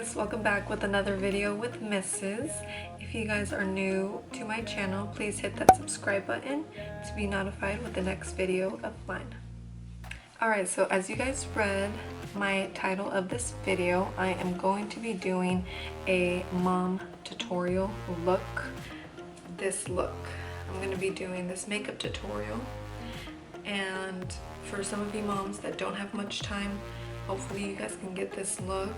guys, welcome back with another video with Mrs. If you guys are new to my channel, please hit that subscribe button to be notified with the next video of mine. Alright, so as you guys read my title of this video, I am going to be doing a mom tutorial look. This look. I'm going to be doing this makeup tutorial, and for some of you moms that don't have much time, hopefully you guys can get this look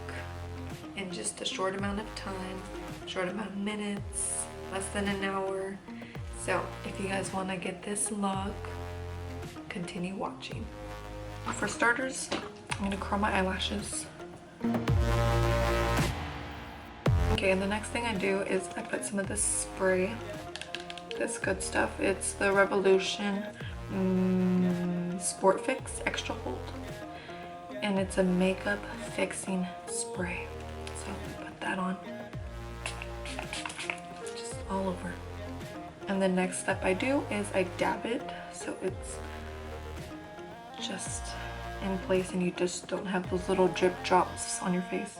in just a short amount of time, short amount of minutes, less than an hour. So if you guys want to get this look, continue watching. For starters, I'm going to curl my eyelashes. Okay, and the next thing I do is I put some of this spray, this good stuff. It's the Revolution Sport Fix Extra Hold, and it's a makeup fixing spray. So I put that on just all over. And the next step I do is I dab it so it's just in place and you just don't have those little drip drops on your face.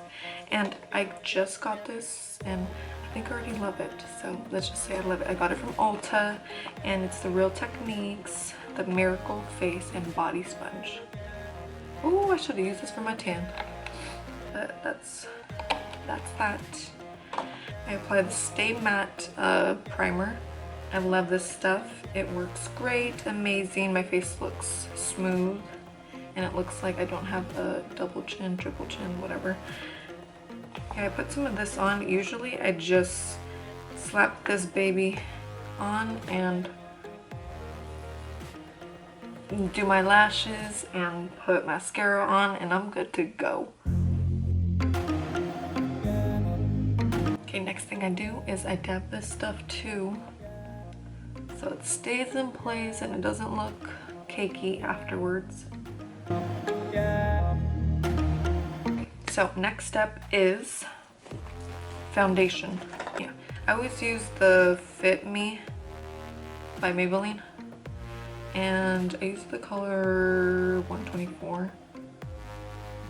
And I just got this and I think I already love it, so let's just say I love it. I got it from Ulta and it's the Real Techniques, the Miracle Face and Body Sponge. Oh, I should have used this for my tan, but that's that. I apply the Stay Matte primer. I love this stuff. It works great, amazing. My face looks smooth and it looks like I don't have a double chin, triple chin, whatever. Okay, I put some of this on. Usually I just slap this baby on and do my lashes and put mascara on and I'm good to go. Okay, next thing I do is I dab this stuff too, so it stays in place and it doesn't look cakey afterwards. Okay, so next step is foundation. Yeah, I always use the Fit Me by Maybelline, and I use the color 124.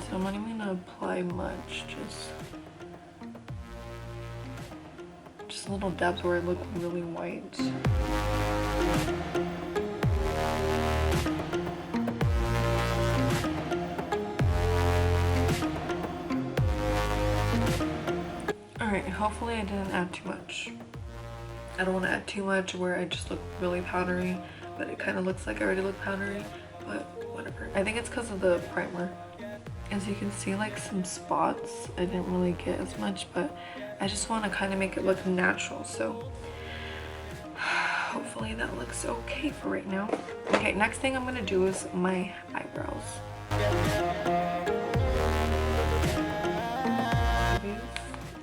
So I'm not even gonna apply much, just little dabs where I look really white. Alright, hopefully I didn't add too much. I don't want to add too much where I just look really powdery, but it kind of looks like I already look powdery, but whatever. I think it's because of the primer. As you can see, like some spots, I didn't really get as much, but I just want to kind of make it look natural, so hopefully that looks okay for right now. Okay, next thing I'm going to do is my eyebrows.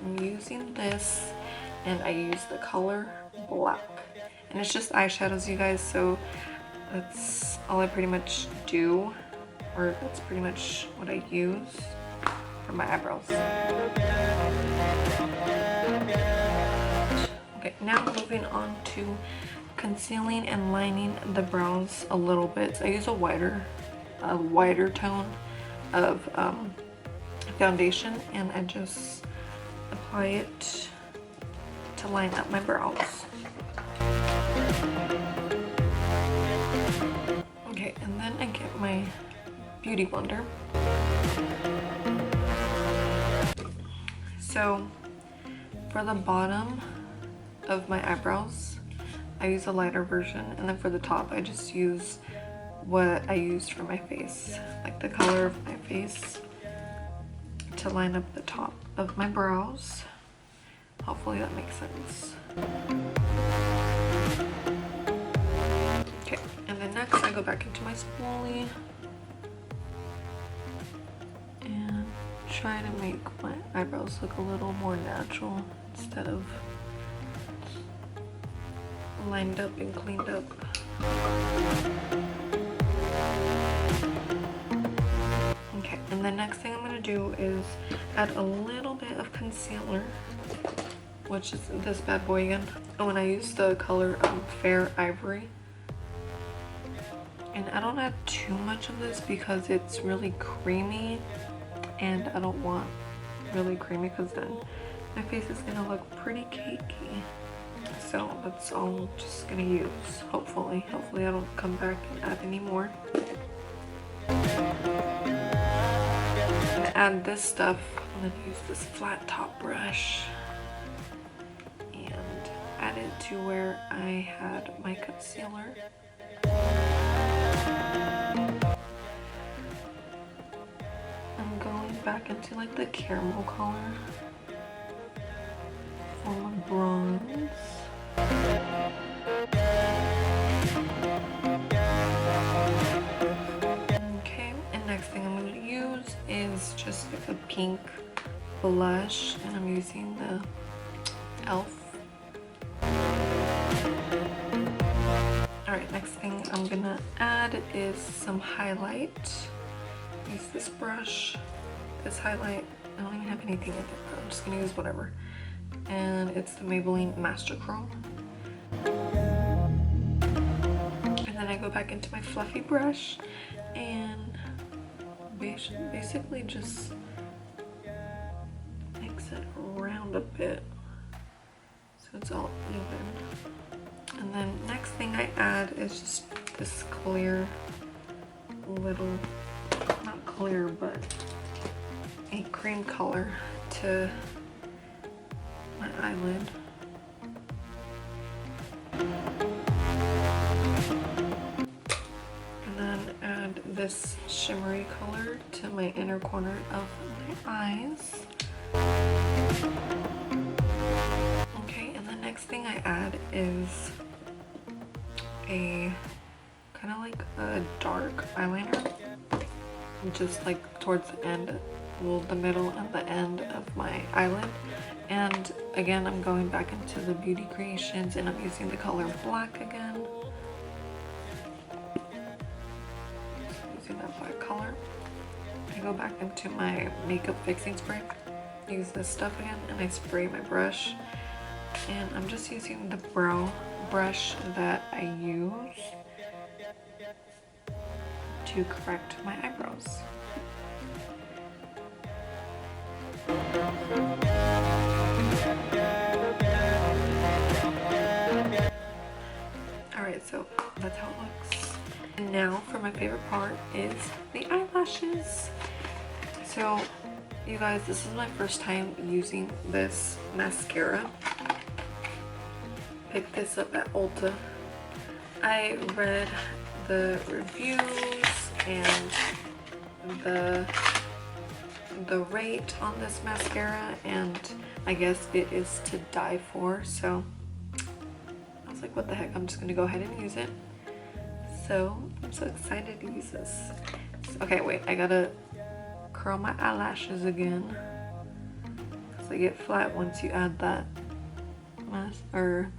I'm using this, and I use the color black. And it's just eyeshadows, you guys, so that's all I pretty much do, or that's pretty much what I use for my eyebrows. Okay, now moving on to concealing and lining the brows a little bit. So I use a wider tone of foundation, and I just apply it to line up my brows. Okay, and then I get my beauty blender. So for the bottom of my eyebrows, I use a lighter version, and then for the top I just use what I used for my face, like the color of my face, to line up the top of my brows. Hopefully that makes sense. Okay, and then next I go back into my spoolie and try to make my eyebrows look a little more natural instead of lined up and cleaned up. Okay, and the next thing I'm going to do is add a little bit of concealer, which is this bad boy again. Oh, and I use the color Fair Ivory. And I don't add too much of this because it's really creamy and I don't want really creamy because then my face is gonna look pretty cakey. So that's all I'm just gonna use, hopefully. Hopefully I don't come back and add any more. I'm gonna add this stuff. I'm gonna use this flat top brush and add it to where I had my concealer. I'm going back into like the caramel color for my bronze. Okay, and next thing I'm going to use is just like a pink blush, and I'm using the e.l.f. Alright, next thing I'm gonna add is some highlight. Use this brush, this highlight. I don't even have anything in it, but I'm just gonna use whatever. And it's the Maybelline Master Chrome. And then I go back into my fluffy brush and basically just mix it around a bit so it's all even. And then next thing I add is just this clear little, not clear, but a cream color to my eyelid. And then add this shimmery color to my inner corner of my eyes. Okay, and the next thing I add is a kind of like a dark eyeliner, just like towards the end, well, the middle and the end of my eyelid. And again, I'm going back into the Beauty Creations and I'm using the color black again. So using that black color. I go back into my makeup fixing spray, use this stuff again, and I spray my brush. And I'm just using the brow brush that I use to correct my eyebrows. Alright, so that's how it looks. And now for my favorite part is the eyelashes. So you guys, this is my first time using this mascara. Picked this up at Ulta. I read the reviews and the rate on this mascara, and I guess it is to die for, so I was like, what the heck, I'm just gonna go ahead and use it. So I'm so excited to use this. Okay, wait, I gotta curl my eyelashes again because they get flat once you add that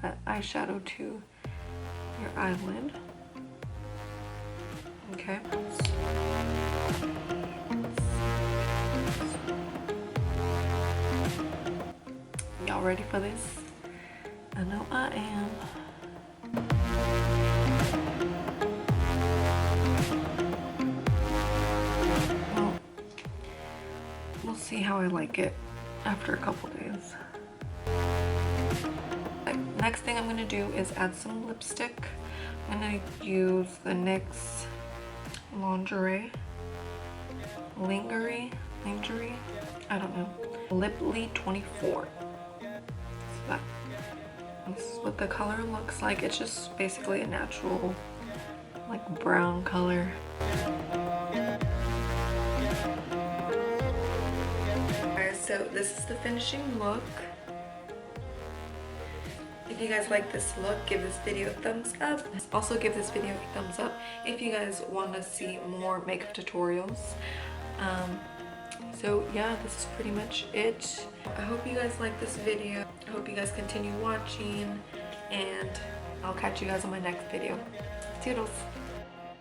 that eyeshadow to your eyelid. Okay. Y'all ready for this? I know I am. Well, we'll see how I like it after a couple days. Next thing I'm going to do is add some lipstick. I'm going to use the NYX Lingerie, I don't know, Liply 24. So this is what the color looks like. It's just basically a natural, like, brown color. Alright, so this is the finishing look. If you guys like this look, give this video a thumbs up. Also give this video a thumbs up if you guys want to see more makeup tutorials. So yeah, this is pretty much it. I hope you guys like this video. I hope you guys continue watching, and I'll catch you guys on my next video. Toodles!